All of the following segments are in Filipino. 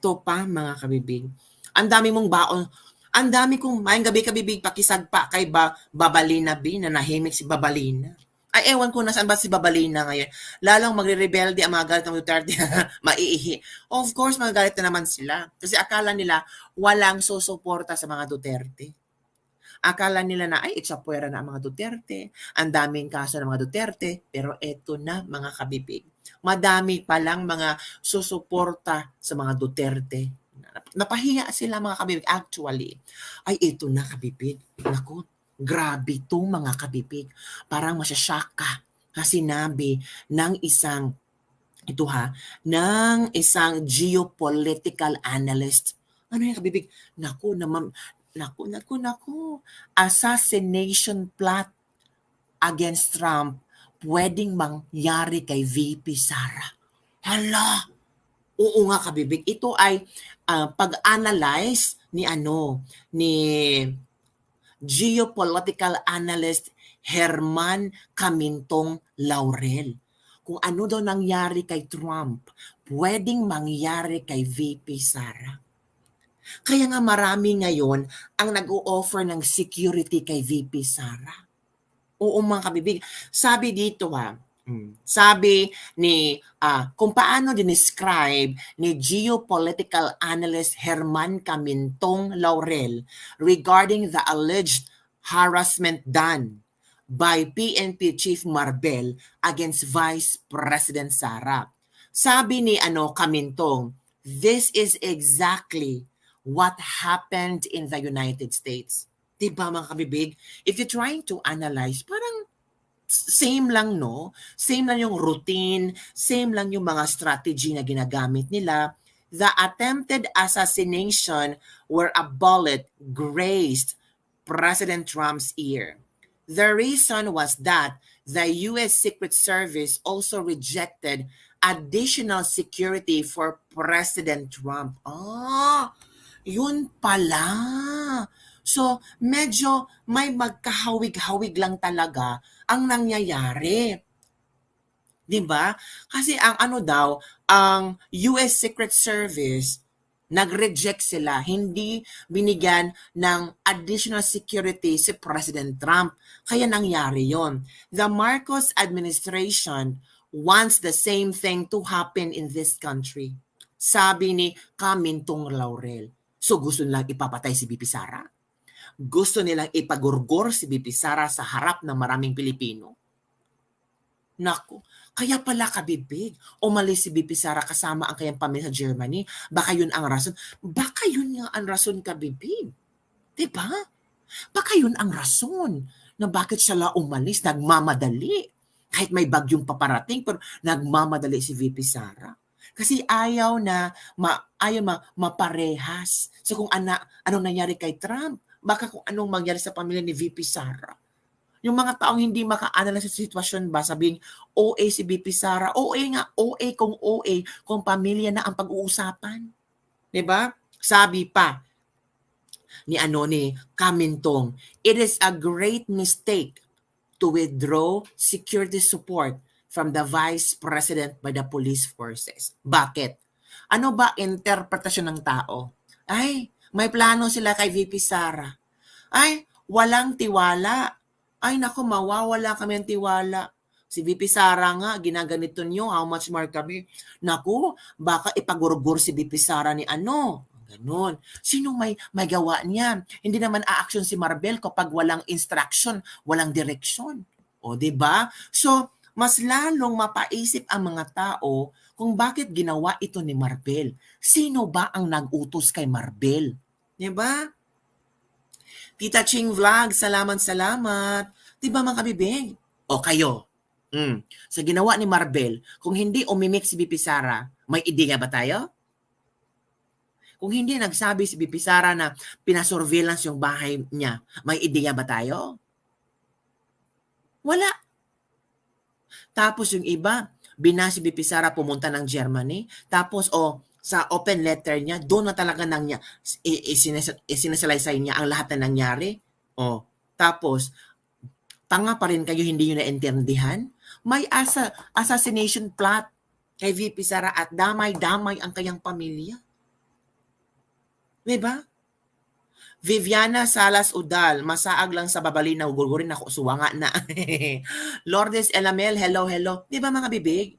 Ito pa mga kabibig. Ang dami mong baon. Ang dami kong mayang gabi kabibig pakisagpa kay Babalina B na nahimik si Babalina. Ay, ewan ko nasaan ba si Babalina ngayon. Lalong magre-rebelde ang mga galit ng Duterte maiihi. Of course, magagalit na naman sila. Kasi akala nila walang susuporta sa mga Duterte. Akala nila na, ay, itsapwera na ang mga Duterte. Ang daming kaso ng mga Duterte. Pero eto na, mga kabibig. Madami palang mga susuporta sa mga Duterte. Napahiya sila mga kabibig. Actually, ay, ito na kabibig. Naku, grabe to mga kabibig. Parang masyashock ka na sinabi ng isang ito ha, ng isang geopolitical analyst. Ano yung kabibig? Naku, naku. Assassination plot against Trump pwedeng mangyari kay VP Sara. Hala! Oo nga kabibig. Ito ay pag-analyze ni geopolitical analyst Herman Camintong Laurel. Kung ano daw nangyari kay Trump, pwedeng mangyari kay VP Sara. Kaya nga marami ngayon ang nag-o-offer ng security kay VP Sara. Oo mga kabibig. Sabi dito sabi ni kung paano dinescribe ni geopolitical analyst Herman Camintong Laurel regarding the alleged harassment done by PNP Chief Marbel against Vice President Sara. Sabi ni Camintong, this is exactly what happened in the United States. Diba mga kabibig? If you're trying to analyze, parang same lang, no? Same lang yung routine, same lang yung mga strategy na ginagamit nila. The attempted assassination where a bullet grazed President Trump's ear. The reason was that the U.S. Secret Service also rejected additional security for President Trump. Yun pala. So, medyo may magkahawig-hawig lang talaga ang nangyayari. 'Di ba? Kasi ang US Secret Service nag-reject sila, hindi binigyan ng additional security si President Trump. Kaya nangyari yon. The Marcos administration wants the same thing to happen in this country. Sabi ni Camintong Laurel. So gusto nilang ipapatay si BP Sara? Gusto nilang ipagurgor si BP Sara sa harap ng maraming Pilipino? Naku, kaya pala kabibig, umalis si BP Sara kasama ang kanyang pamilya sa Germany. Baka yun ang rason. Baka yun nga ang rason kabibig. Diba? Baka yun ang rason na bakit siya umalis, nagmamadali. Kahit may bagyong paparating, pero nagmamadali si VP Sara. Kasi ayaw maparehas. So kung anong nangyari kay Trump, baka kung anong mangyari sa pamilya ni VP Sara. Yung mga taong hindi maka-analyze sa sitwasyon ba, sabing OA si BP Sara, OA nga, OA kung pamilya na ang pag-uusapan. Diba? Sabi pa ni Camintong, it is a great mistake to withdraw security support from the Vice President by the police forces. Bakit? Ano ba interpretasyon ng tao? Ay, may plano sila kay VP Sara. Ay, walang tiwala. Ay, naku, mawawala kami ng tiwala. Si VP Sara nga, ginaganito nyo, how much more kami? Naku, baka ipagurgur si VP Sara ni Ganon. Sinong may gawa niya? Hindi naman a-action si Marbel kapag walang instruction, walang direksyon. O, diba? So, mas lalong mapaisip ang mga tao kung bakit ginawa ito ni Marbel. Sino ba ang nag-utos kay Marbel? Diba? Tita Ching Vlog, salamat. Diba mga kabibig? O kayo, sa ginawa ni Marbel, kung hindi umimik si BP Sara, may ideya ba tayo? Kung hindi nagsabi si BP Sara na pinasurveillance yung bahay niya, may ideya ba tayo? Wala. Tapos yung iba, si BP Sara pumunta ng Germany, tapos sa open letter niya, doon na talaga isinasalaysay niya ang lahat na nangyari. Tapos, tanga pa rin kayo, hindi nyo naintindihan? May assassination plot kay VP Sara at damay-damay ang kanyang pamilya. Di ba? Viviana Salas Udal, masaag lang sa babalinaw, gulgurin ako, suwanga na. Lourdes Elamel, hello, hello. Di ba mga bibig?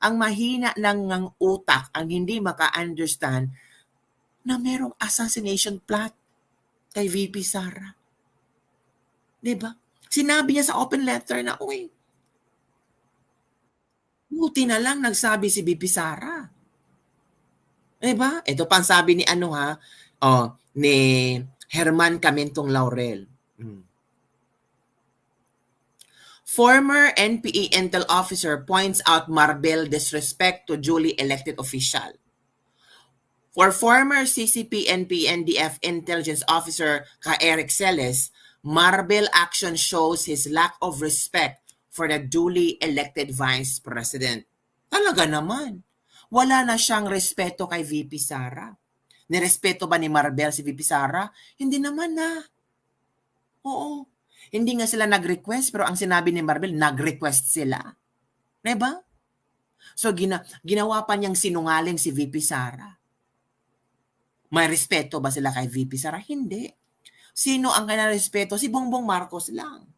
Ang mahina ng utak, ang hindi maka-understand na merong assassination plot kay VP Sara. Di ba? Sinabi niya sa open letter na, uy, buti na lang nagsabi si VP Sara. Di ba? Ito pa ang sabi ni ano ha, ni Herman Camentong Laurel. Former NPA Intel officer points out Marbel disrespect to duly elected official. For former CCP NP-NDF intelligence officer Ka Eric Celes, Marbel action shows his lack of respect for the duly elected vice president. Talaga naman. Wala na siyang respeto kay VP Sara. Nirespeto ba ni Marbel si VP Sara? Hindi naman na. Oo. Hindi nga sila nag-request, pero ang sinabi ni Marbel, nag-request sila. Diba? So, ginawa pa niyang sinungaling si VP Sara. May respeto ba sila kay VP Sara? Hindi. Sino ang kinarespeto? Si Bongbong Marcos lang.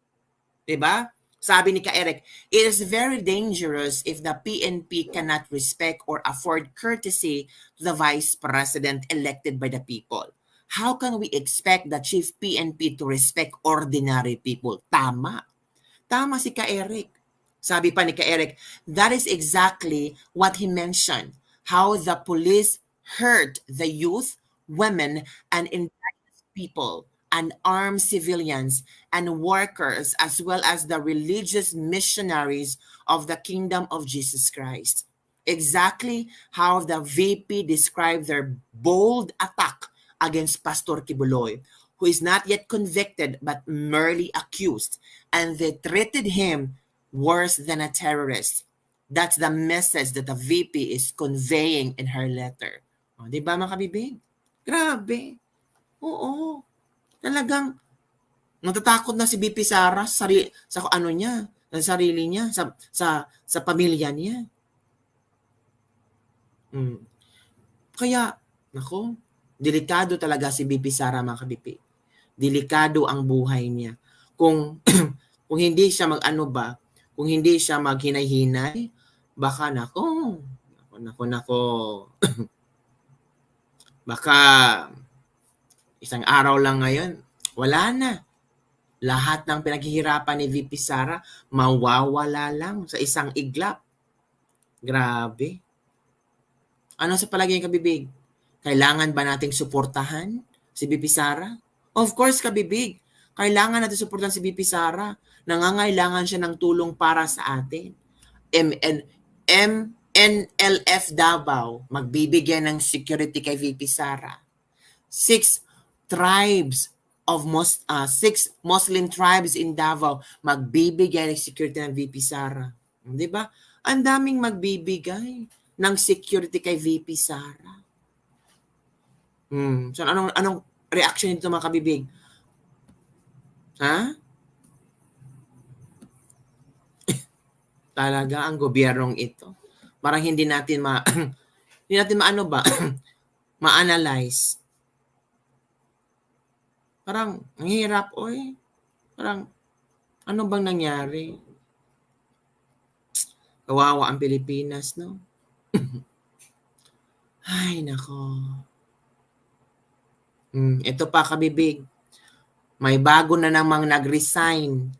Diba? Sabi ni Ka-Eric, it is very dangerous if the PNP cannot respect or afford courtesy to the Vice President elected by the people. How can we expect the Chief PNP to respect ordinary people? Tama. Tama si Ka-Eric. Sabi pa ni Ka-Eric, that is exactly what he mentioned. How the police hurt the youth, women, and indigenous people, and armed civilians and workers, as well as the religious missionaries of the kingdom of Jesus Christ. Exactly how the VP described their bold attack against Pastor Kibuloy, who is not yet convicted but merely accused, and they treated him worse than a terrorist. That's the message that the VP is conveying in her letter. O, di ba mga kabibig? Grabe. Oo. Talagang natatakot na si VP Sara sa ano niya, sa sarili niya, sa pamilya niya. Kaya, nako, delikado talaga si VP Sara mga kabibig. Delikado ang buhay niya. Kung kung hindi siya kung hindi siya maghinay-hinay, baka nako, baka isang araw lang ngayon, wala na. Lahat ng pinaghihirapan ni VP Sara, mawawala lang sa isang iglap. Grabe. Ano sa palagay ng kabibig? Kailangan ba nating suportahan si VP Sara? Of course, kabibig. Kailangan natin suportahan si VP Sara. Nangangailangan siya ng tulong para sa atin. MNLF Davao, magbibigyan ng security kay VP Sara. 6 Muslim tribes in Davao, magbibigay ng security ng VP Sara. Di ba? Ang daming magbibigay ng security kay VP Sara. So anong reaction nito mga kabibig? Ha? Talaga ang gobyernong ito. Parang hindi natin hindi natin ma-analyze. Parang ang hirap, oy. Parang ano bang nangyari? Kawawa ang Pilipinas, no? Ay, nako. Ito pa kabibig. May bago na namang nag-resign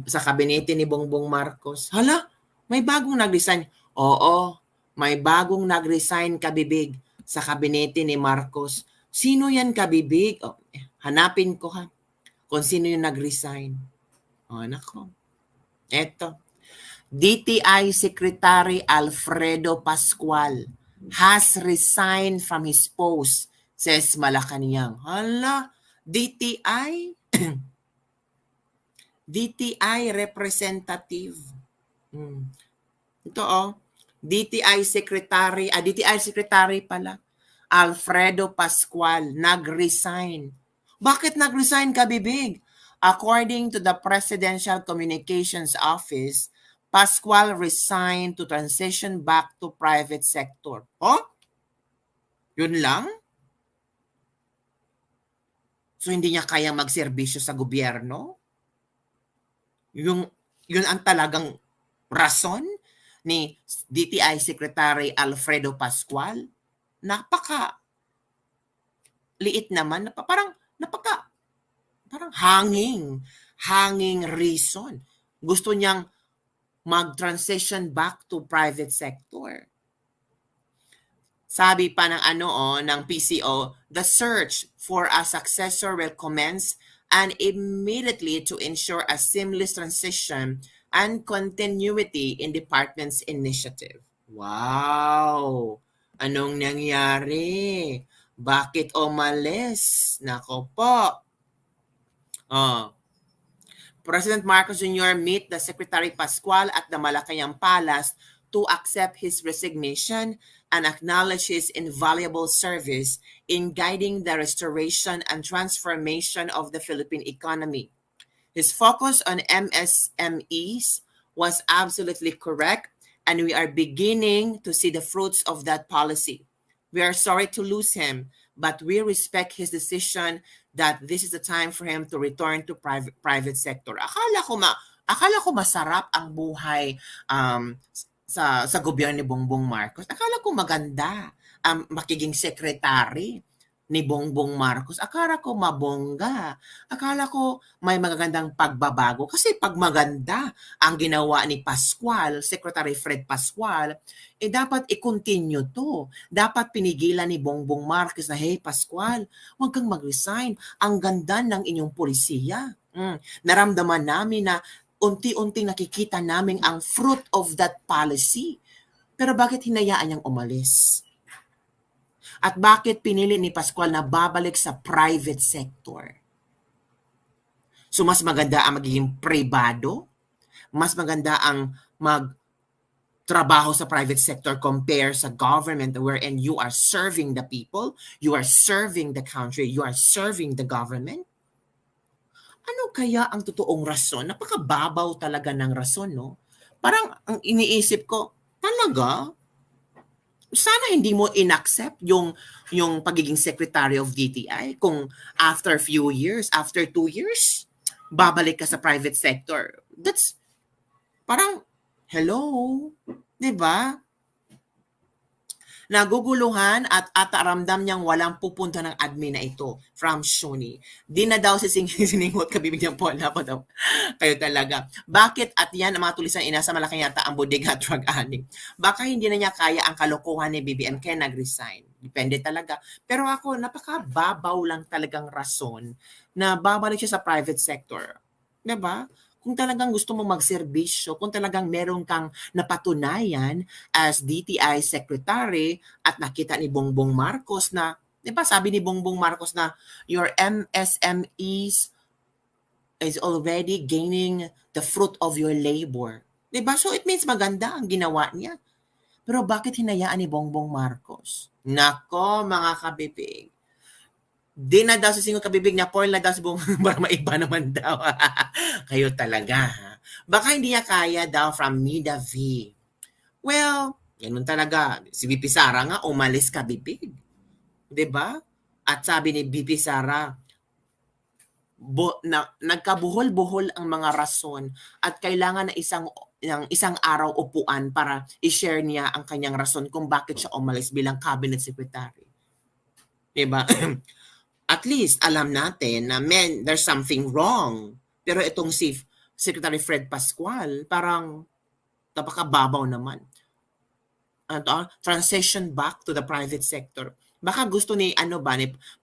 sa kabinete ni Bongbong Marcos. Hala, may bagong nag-resign. Oo, may bagong nag-resign kabibig sa kabinete ni Marcos. Sino yan kabibig? Hanapin ko ha. Kung sino yung nag-resign. Nako. Eto. DTI Secretary Alfredo Pascual has resigned from his post, says Malacanang. Hala, DTI? DTI representative. Ito DTI Secretary pala. Alfredo Pascual nag-resign. Bakit nag-resign kabibig? According to the Presidential Communications Office, Pascual resigned to transition back to private sector. Yun lang? So hindi niya kayang magserbisyo sa gobyerno? Yun ang talagang rason ni DTI Secretary Alfredo Pascual? Napaka liit naman, parang hanging reason. Gusto niyang mag-transition back to private sector. Sabi pa ng PCO, the search for a successor will commence and immediately to ensure a seamless transition and continuity in department's initiative. Wow! Anong nangyari? Bakit umalis? Nako po. President Marcos Jr. meet the Secretary Pascual at the Malacanang Palace to accept his resignation and acknowledge his invaluable service in guiding the restoration and transformation of the Philippine economy. His focus on MSMEs was absolutely correct, and we are beginning to see the fruits of that policy. We are sorry to lose him, but we respect his decision that this is the time for him to return to private sector. Akala ko masarap ang buhay sa gobyerno ni Bongbong Marcos. Akala ko maganda ang makiging secretary ni Bongbong Marcos. Akala ko mabongga. Akala ko may magagandang pagbabago. Kasi pag maganda ang ginawa ni Pascual, Secretary Fred Pascual, dapat i-continue to. Dapat pinigilan ni Bongbong Marcos na, hey Pascual, huwag kang mag-resign. Ang ganda ng inyong polisiya. Naramdaman namin na unti-unting nakikita namin ang fruit of that policy. Pero bakit hinayaan niyang umalis? At bakit pinili ni Pascual na babalik sa private sector? So mas maganda ang magiging pribado? Mas maganda ang magtrabaho sa private sector compare sa government wherein you are serving the people, you are serving the country, you are serving the government? Ano kaya ang totoong rason? Napakababaw talaga ng rason, no? Parang ang iniisip ko, talaga? Sana hindi mo inaccept yung pagiging Secretary of DTI kung after few years, after 2 years, babalik ka sa private sector. That's parang, hello, di ba? Naguguluhan at ataramdam niyang walang pupunta ng admin na ito from Shoni. Di na daw siningot kabibig niyang Paula pa daw. Kayo talaga. Bakit at yan ang mga tulisan inasa malaki yata ang bodega drug addict? Baka hindi na niya kaya ang kalokohan ni BBM kaya nag-resign. Depende talaga. Pero ako, napakababaw lang talagang rason na babalik siya sa private sector. Diba? Kung talagang gusto mo magserbisyo, kung talagang meron kang napatunayan as DTI Secretary at nakita ni Bongbong Marcos na, di ba sabi ni Bongbong Marcos na your MSMEs is already gaining the fruit of your labor. Di ba? So it means maganda ang ginawa niya. Pero bakit hinayaan ni Bongbong Marcos? Nako mga kabibig. Di na daw sa single kabibig niya, Paul na daw sa buong para maiba naman daw. Kayo talaga. Baka hindi niya kaya daw from Nida V. Well, ganun talaga. Si VP Sara nga, umalis kabibig. Diba? At sabi ni VP Sara, nagkabuhol-buhol ang mga rason at kailangan na isang araw upuan para i-share niya ang kanyang rason kung bakit siya umalis bilang cabinet secretary. Diba? At least alam natin na there's something wrong. Pero itong si Secretary Fred Pascual, parang napakababaw naman. Transition back to the private sector. Baka gusto ni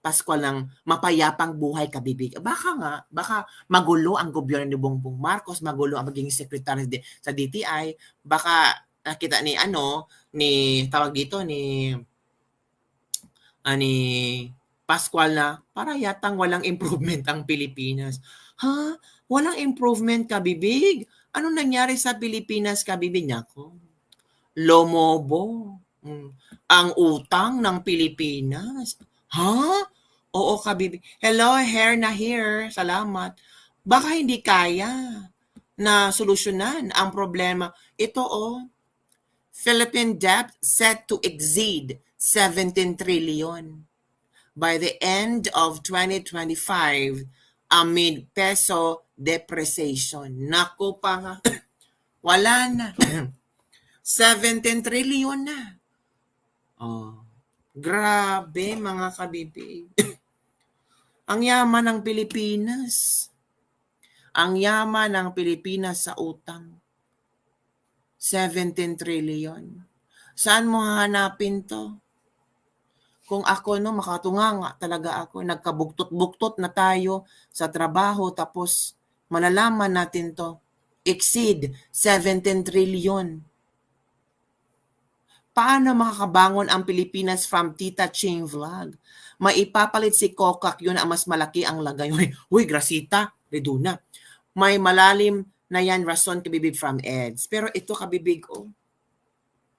Pascual ng mapayapang buhay kabibig. Baka magulo ang gobyerno ni Bongbong Marcos, magulo ang maging secretary sa DTI. Baka nakita ni Pascual na para yatang walang improvement ang Pilipinas. Ha? Walang improvement kabibig? Ano nangyari sa Pilipinas kabibig niya ko? Lomobo. Ang utang ng Pilipinas. Ha? Oo kabibig. Hello, hair na here. Salamat. Baka hindi kaya na solusyonan ang problema. Ito Philippine debt set to exceed 17 trillion. by the end of 2025 amid peso depreciation. Naku pa nga, wala na. 17 trillion na. Oh, grabe mga kabibig. Ang yaman ng Pilipinas. Ang yaman ng Pilipinas sa utang. 17 trillion. Saan mo hahanapin to? Kung ako, no, makatunganga talaga ako. Nagkabuktot-buktot na tayo sa trabaho tapos malalaman natin to. Exceed 17 trillion. Paano makakabangon ang Pilipinas from Tita Ching Vlog? Maipapalit si Kokak yun na mas malaki ang lagay. Uy, Grasita, Reduna. May malalim na yan rason kabibig from EDS. Pero ito kabibig,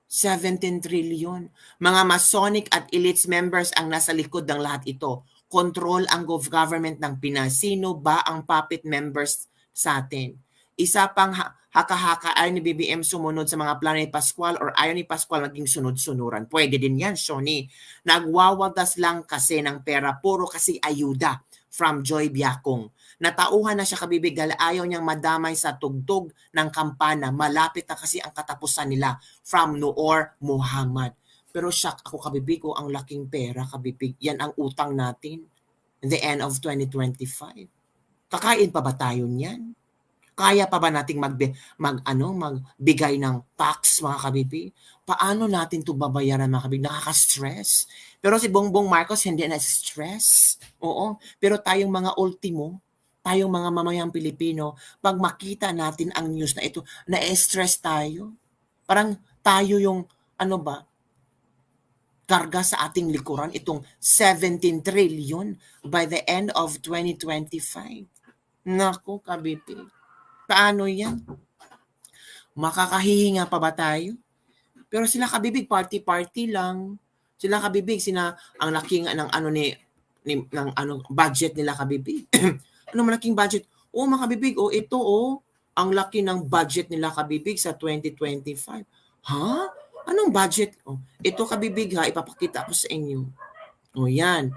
17 trillion. Mga Masonic at elites members ang nasa likod ng lahat ito. Control ang government ng Pinas. Sino ba ang puppet members sa atin? Isa pang haka-haka ay ni BBM sumunod sa mga plano ni Pascual or ayaw ni Pascual maging sunod-sunuran. Pwede din yan, Shoni. Nagwawadas lang kasi ng pera. Puro kasi ayuda from Joy Biakong. Natauhan na siya kabibig dahil ayaw niyang madamay sa tugtog ng kampana. Malapit na kasi ang katapusan nila from Noor Muhammad. Pero shock ako kabibig ko ang laking pera kabibig. Yan ang utang natin in the end of 2025. Kakain pa ba tayo niyan? Kaya pa ba nating magbigay ng tax mga kabibig? Paano natin 'to babayaran mga kabibig? Nakaka-stress. Pero si Bongbong Marcos hindi na stress. Oo, pero tayong mga ultimo, tayong mga mamayang Pilipino, pag makita natin ang news na ito, na-stress tayo. Parang tayo yung karga sa ating likuran itong 17 trillion by the end of 2025. Nako kabibig. Paano yan? Makakahihinga pa ba tayo? Pero sila kabibig, party-party lang. Sila kabibig, ang laking budget nila kabibig. Ano malaking budget? Mga kabibig, ito ang laki ng budget nila kabibig sa 2025. Ha? Anong budget? Ito kabibig ha, ipapakita ko sa inyo. Yan.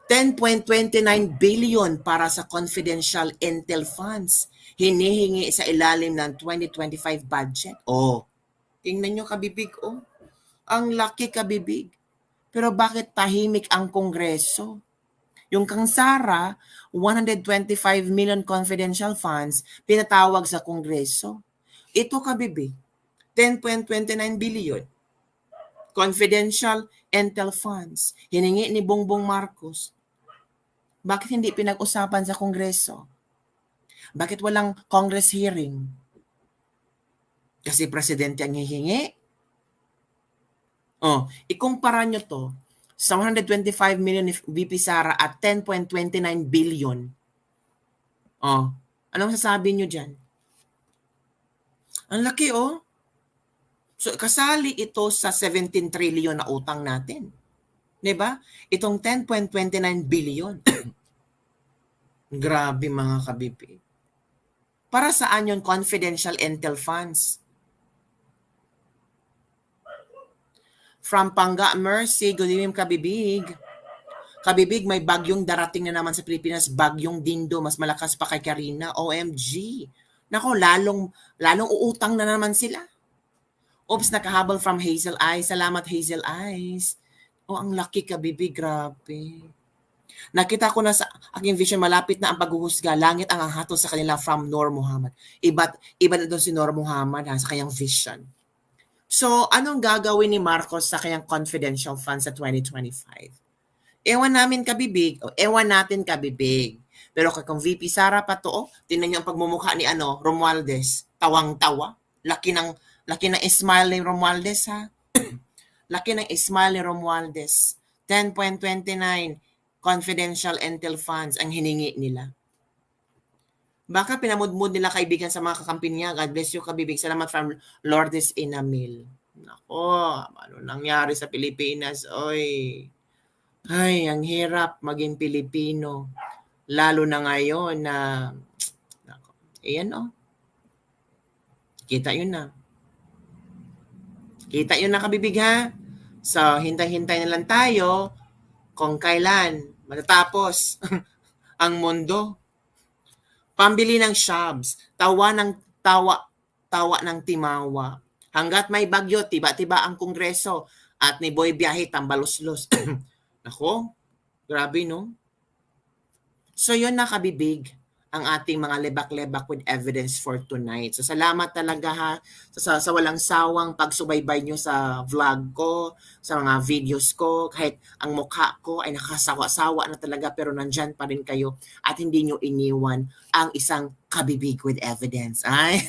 10.29 billion para sa confidential intel funds. Hinihingi sa ilalim ng 2025 budget. Tingnan nyo kabibig, Ang laki kabibig. Pero bakit tahimik ang Kongreso? Yung kang Sara, 125 million confidential funds, pinatawag sa Kongreso. Ito kabibig, 10.29 billion. Confidential intel funds. Hiningi ni Bongbong Marcos. Bakit hindi pinag-usapan sa Kongreso? Bakit walang Congress hearing? Kasi presidente ang hihingi? Ikumpara nyo to sa 125 million ni VP Sara at 10.29 billion. Anong sasabi nyo dyan? Ang laki, So, kasali ito sa 17 trillion na utang natin. Diba? Itong 10.29 billion. Grabe mga kabibig. Para saan yung confidential intel funds? From Panga Mercy, good evening kabibig. Kabibig, may bagyong darating na naman sa Pilipinas, bagyong Dindo, mas malakas pa kay Karina. OMG. Nako, lalong uutang na naman sila. Oops, nakahabol from Hazel Eyes. Salamat Hazel Eyes. Ang laki kabibig, grabe. Nakita ko na sa aking vision, malapit na ang paghuhusga. Langit ang hato sa kanila from Noor Muhammad. Iba na doon si Noor Muhammad sa kanyang vision. So, anong gagawin ni Marcos sa kanyang confidential fund sa 2025? Ewan natin kabibig. Pero kung VP Sara pa to, tingnan niyo ang pagmumukha ni Romualdez. Tawang-tawa. Laki ng smile ni Romualdez, ha? Laki ng smile ni Romualdez. 10.29 confidential intel funds ang hiningi nila. Baka pinamudmud nila kaibigan sa mga kakampi niya. God bless you, kabibig. Salamat from Lourdes Inamil. Nako, ano nangyari sa Pilipinas? Ay, ang hirap maging Pilipino. Lalo na ngayon na, ayan Kita yun na. Kita yun na kabibig ha. So, hintay-hintay na lang tayo kung kailan matatapos ang mundo. Pambili ng shabs, tawa ng timawa. Hanggat may bagyo, tiba-tiba ang kongreso at ni Boy Biyahe tambalos-los. Nako, grabe no? So yun na kabibig ang ating mga lebak-lebak with evidence for tonight. So salamat talaga ha sa walang sawang pagsubaybay nyo sa vlog ko, sa mga videos ko, kahit ang mukha ko ay nakasawa-sawa na talaga pero nandyan pa rin kayo at hindi nyo iniwan ang isang kabibig with evidence. Ay,